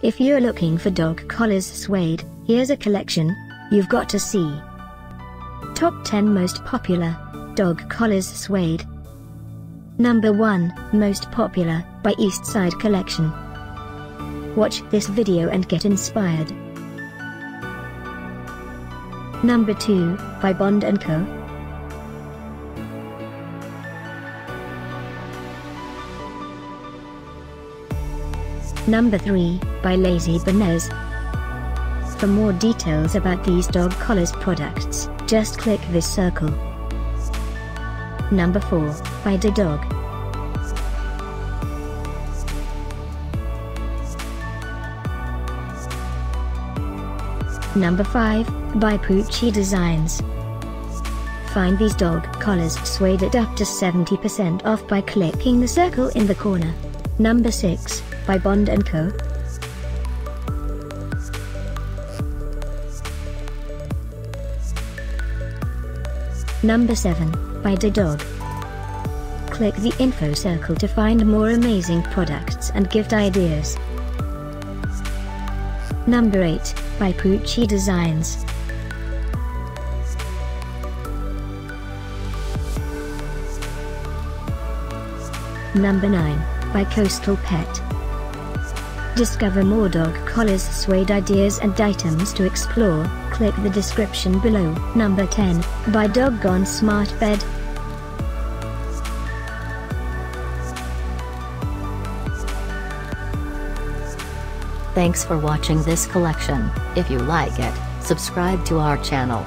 If you're looking for dog collars suede, here's a collection you've got to see. Top 10 Most Popular Dog Collars Suede. Number 1, Most Popular, by Eastside Collection. Watch this video and get inspired. Number 2, by Bond & Co. Number 3, by LazyBonezz. For more details about these dog collars products, just click this circle. Number 4, by Didog. Number 5, by Poochee Designs. Find these dog collars suede at up to 70% off by clicking the circle in the corner. Number 6, by Bond & Co. Number 7, by Didog. Click the info circle to find more amazing products and gift ideas. Number 8, by Poochee Designs. Number 9, by Coastal Pet. Discover more dog collars suede ideas and items to explore, click the description below. Number 10, by Doggone Smart Bed. Thanks for watching this collection. If you like it, subscribe to our channel.